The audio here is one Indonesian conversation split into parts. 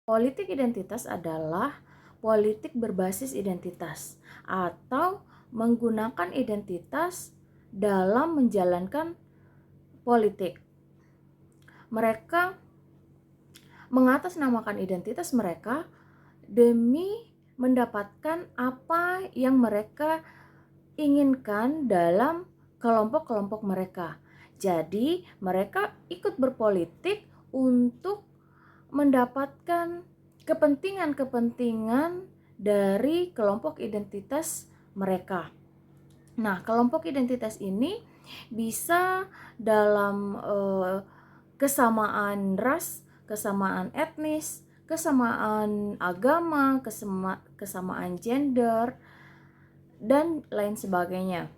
Politik identitas adalah politik berbasis identitas atau menggunakan identitas dalam menjalankan politik. Mereka mengatasnamakan identitas mereka demi mendapatkan apa yang mereka inginkan dalam kelompok-kelompok mereka. Jadi, mereka ikut berpolitik untuk mendapatkan kepentingan-kepentingan dari kelompok identitas mereka. Nah, kelompok identitas ini bisa dalam kesamaan ras, kesamaan etnis, kesamaan agama, kesamaan gender, dan lain sebagainya.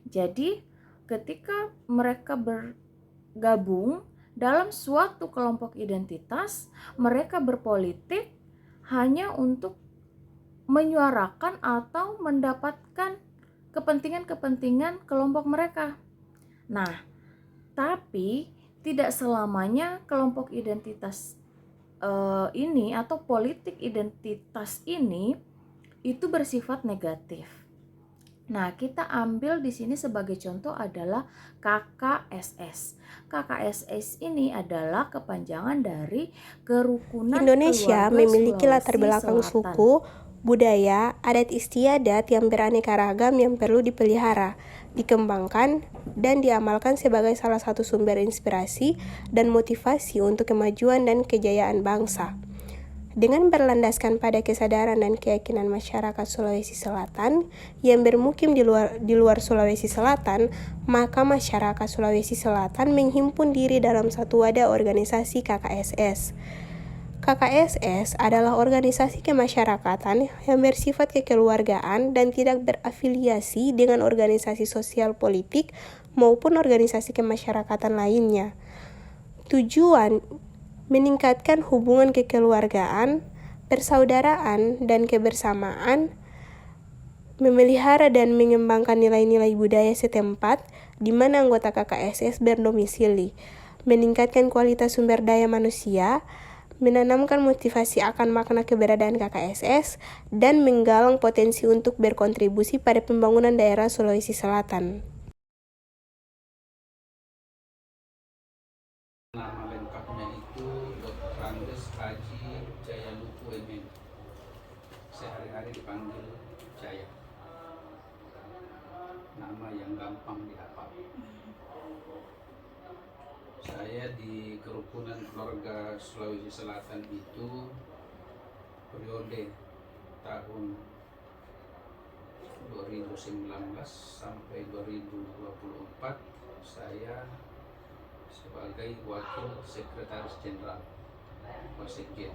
Jadi, ketika mereka bergabung dalam suatu kelompok identitas, mereka berpolitik hanya untuk menyuarakan atau mendapatkan kepentingan-kepentingan kelompok mereka. Nah, tapi tidak selamanya kelompok identitas ini atau politik identitas ini itu bersifat negatif. Nah, kita ambil di sini sebagai contoh adalah KKSS. KKSS ini adalah kepanjangan dari Kerukunan Indonesia Keluarga memiliki latar Sulawesi belakang Selatan. suku, budaya, adat istiadat yang beraneka ragam yang perlu dipelihara, dikembangkan, dan diamalkan sebagai salah satu sumber inspirasi dan motivasi untuk kemajuan dan kejayaan bangsa. Dengan berlandaskan pada kesadaran dan keyakinan masyarakat Sulawesi Selatan yang bermukim di luar Sulawesi Selatan, maka masyarakat Sulawesi Selatan menghimpun diri dalam satu wadah organisasi KKSS. KKSS adalah organisasi kemasyarakatan yang bersifat kekeluargaan dan tidak berafiliasi dengan organisasi sosial politik maupun organisasi kemasyarakatan lainnya. Tujuan meningkatkan hubungan kekeluargaan, persaudaraan, dan kebersamaan, memelihara dan mengembangkan nilai-nilai budaya setempat di mana anggota KKSS berdomisili, meningkatkan kualitas sumber daya manusia, menanamkan motivasi akan makna keberadaan KKSS, dan menggalang potensi untuk berkontribusi pada pembangunan daerah Sulawesi Selatan. Nama lengkapnya itu Dr. Andes Haji Jayaluku MM. Sehari-hari dipanggil Jaya. Nama yang gampang dihafal. Saya di Kerukunan Keluarga Sulawesi Selatan itu periode tahun 2019 sampai 2024 saya sebagai Wakil Sekretaris Jenderal Wasekjen.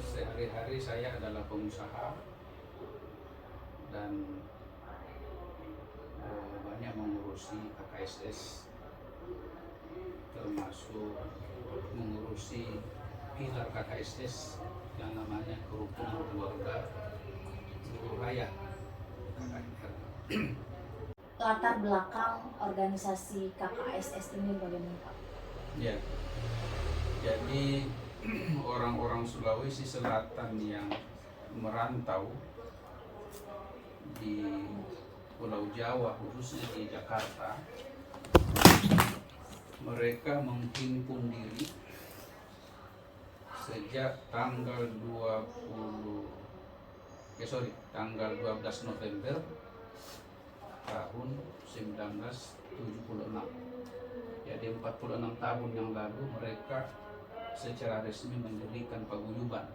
Sehari-hari saya adalah pengusaha dan banyak mengurusi KKSS, termasuk mengurusi pilar KKSS yang namanya Kerukunan Keluarga Raya KKR. Latar belakang organisasi KKSS ini bagaimana, Pak? Ya, jadi orang-orang Sulawesi Selatan yang merantau di Pulau Jawa, khususnya di Jakarta, mereka menghimpun diri sejak tanggal 12 November tahun 1976. Jadi 46 tahun yang lalu mereka secara resmi mendirikan paguyuban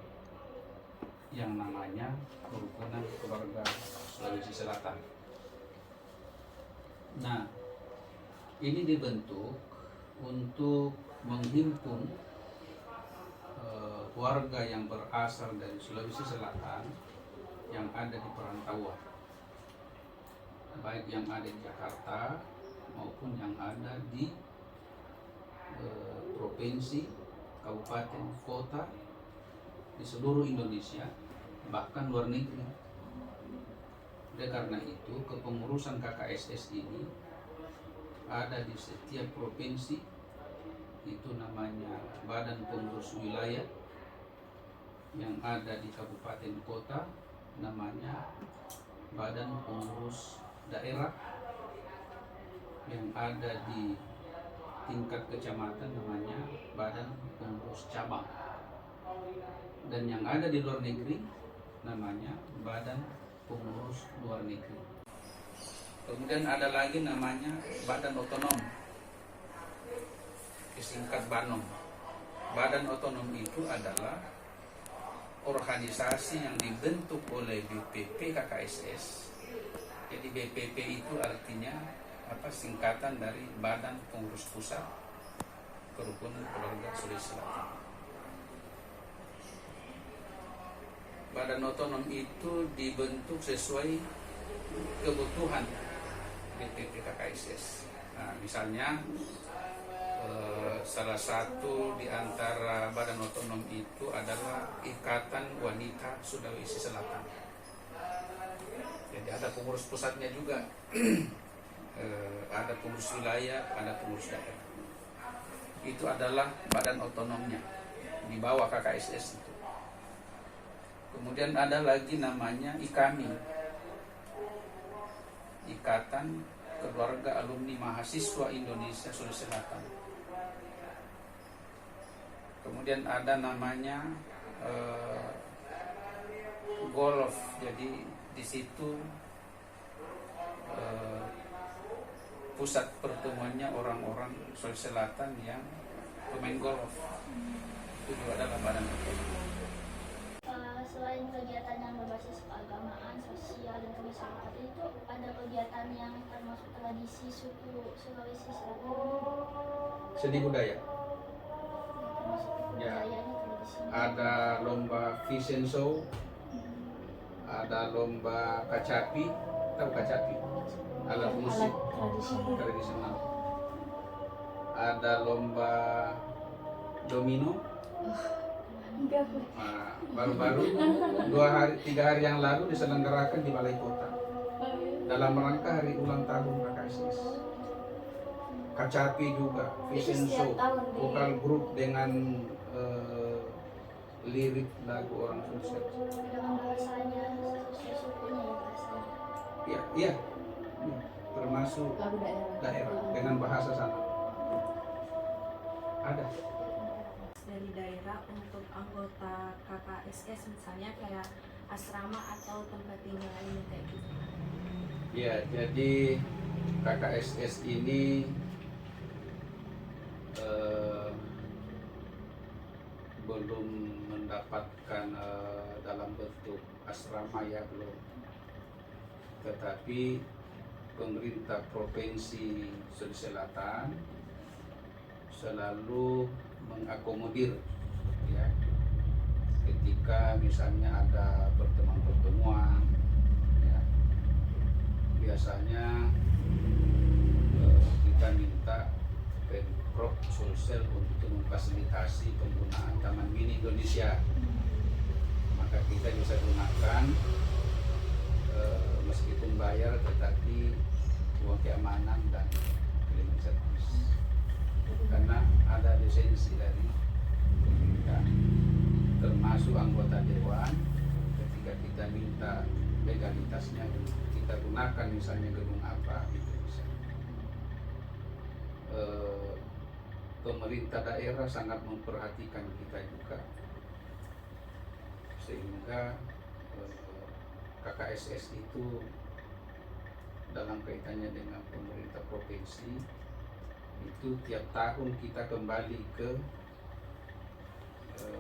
yang namanya Kerukunan Keluarga Sulawesi Selatan. Nah, ini dibentuk untuk menghimpun warga yang berasal dari Sulawesi Selatan yang ada di perantauan, baik yang ada di Jakarta maupun yang ada di provinsi, kabupaten, kota di seluruh Indonesia, bahkan luar negeri. Oleh karena itu, kepengurusan KKSS ini ada di setiap provinsi itu namanya Badan Pengurus Wilayah. Yang ada di kabupaten kota namanya Badan Pengurus Daerah. Yang ada di tingkat kecamatan namanya Badan Pengurus Cabang. Dan yang ada di luar negeri namanya Badan Pengurus Luar Negeri. Kemudian ada lagi namanya Badan Otonom, disingkat BANOM. Badan otonom itu adalah organisasi yang dibentuk oleh BPP KKSS. Jadi BPP itu artinya singkatan dari Badan Pengurus Pusat Kerukunan Keluarga Sulawesi Selatan. Badan otonom itu dibentuk sesuai kebutuhan BPP KKSS. Nah, misalnya salah satu di antara badan otonom itu adalah Ikatan Wanita Sulawesi Selatan. Jadi ada pengurus pusatnya juga, ada pengurus wilayah, ada pengurus daerah. Itu adalah badan otonomnya di bawah KKSS itu. Kemudian ada lagi namanya IKAMI, Ikatan Keluarga Alumni Mahasiswa Indonesia Sulawesi Selatan. Kemudian ada namanya golf. Jadi di situ pusat pertemuannya orang-orang Sulawesi Selatan yang pemain golf. Itu juga adalah badan otonom. Selain kegiatan yang berbasis keagamaan, sosial, dan kemasyarakatan itu ada kegiatan yang termasuk tradisi suku Sulawesi Selatan. Seni budaya. Termasuk Ya. budayanya tradisi. Ada lomba fashion show, ada lomba kacapi, tahu kacapi? Alat musik tradisional. Ada lomba domino. Nah, baru-baru 3 hari yang lalu diselenggarakan di Balai Kota dalam rangka hari ulang tahun KKSS. Kacapi juga, fashion show, vokal grup dengan lirik lagu orang Sulsel. Dengan bahasanya, sesuai sukunya ya bahasanya. Iya, iya, termasuk Lagu daerah dengan bahasa sana. Ada. Dari daerah untuk anggota KKSS misalnya kayak asrama atau tempat tinggal ini kayak gitu. Ya, jadi KKSS ini belum mendapatkan dalam bentuk asrama ya, belum. Tetapi pemerintah Provinsi Sulawesi Selatan selalu mengakomodir ya, ketika misalnya ada pertemuan-pertemuan ya, biasanya kita minta Pemprov Sulsel untuk memfasilitasi penggunaan Taman Mini Indonesia, maka kita bisa gunakan meskipun bayar tetapi uang keamanan dan cleaning service, karena ada lisensi dari pemerintah, termasuk anggota dewan. Ketika kita minta legalitasnya, kita gunakan misalnya gedung apa itu bisa. Pemerintah daerah sangat memperhatikan kita juga, sehingga KKSS itu dalam kaitannya dengan pemerintah provinsi itu tiap tahun kita kembali ke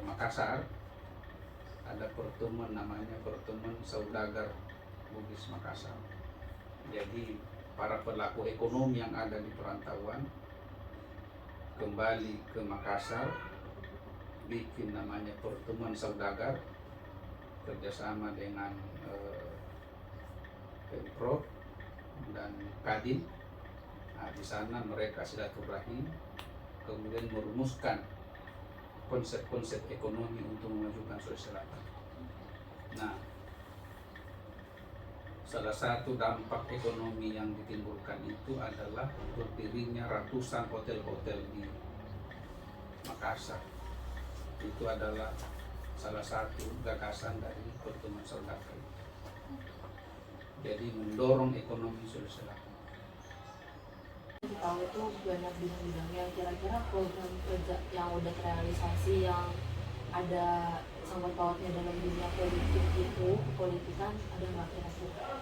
Makassar, ada pertemuan namanya pertemuan saudagar Bugis Makassar. Jadi para pelaku ekonomi yang ada di perantauan kembali ke Makassar, bikin namanya pertemuan saudagar kerjasama dengan Pemprov dan Kadin. Nah, di sana mereka silaturahim, kemudian merumuskan konsep-konsep ekonomi untuk memajukan Sulawesi Selatan. Nah, salah satu dampak ekonomi yang ditimbulkan itu adalah berdirinya ratusan hotel-hotel di Makassar. Itu adalah salah satu gagasan dari pertemuan saudara. Jadi mendorong ekonomi Sulawesi Selatan. Tahu itu banyak bidang-bidangnya, kira-kira program kerja yang udah terrealisasi yang ada sangkut pautnya dalam dunia politik itu, politikan, ada nggak kira-kira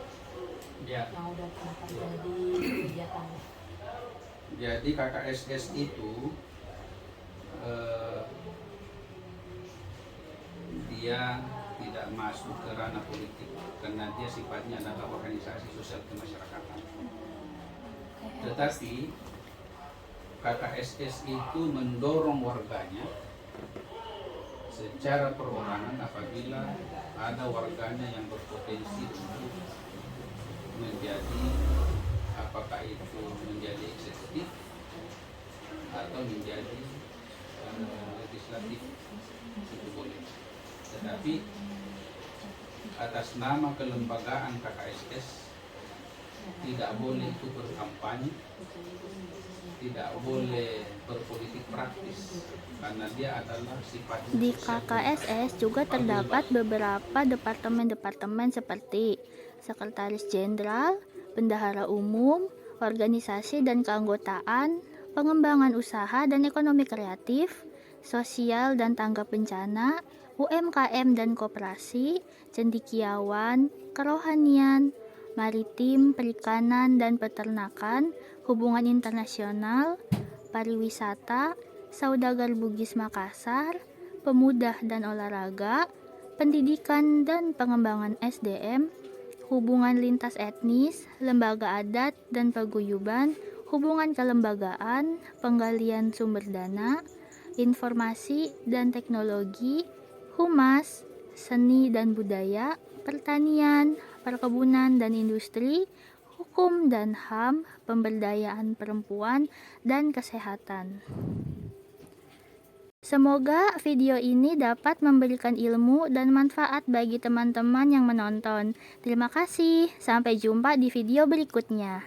Ya, yang udah pernah terjadi kegiatannya? jadi KKSS itu dia tidak masuk ke ranah politik karena dia sifatnya adalah organisasi sosial kemasyarakatan. Tetapi KKSS itu mendorong warganya secara perorangan apabila ada warganya yang berpotensi untuk menjadi, apakah itu menjadi eksekutif atau menjadi legislatif, itu boleh. Tetapi atas nama kelembagaan KKSS tidak boleh itu berkampanye, tidak boleh berpolitik praktis, karena dia adalah sifatnya Di sosial. KKSS juga terdapat beberapa departemen-departemen seperti Sekretaris Jenderal, Bendahara Umum, Organisasi dan Keanggotaan, Pengembangan Usaha dan Ekonomi Kreatif, Sosial dan Tanggap Bencana, UMKM dan Koperasi, Cendekiawan, Kerohanian, Maritim, Perikanan dan Peternakan, Hubungan Internasional, Pariwisata, Saudagar Bugis Makassar, Pemuda dan Olahraga, Pendidikan dan Pengembangan SDM, Hubungan Lintas Etnis, Lembaga Adat dan Paguyuban, Hubungan Kelembagaan, Penggalian Sumber Dana, Informasi dan Teknologi, Humas, Seni dan Budaya, Pertanian, Perkebunan dan Industri, Hukum dan HAM, Pemberdayaan Perempuan, dan Kesehatan. Semoga video ini dapat memberikan ilmu dan manfaat bagi teman-teman yang menonton. Terima kasih, sampai jumpa di video berikutnya.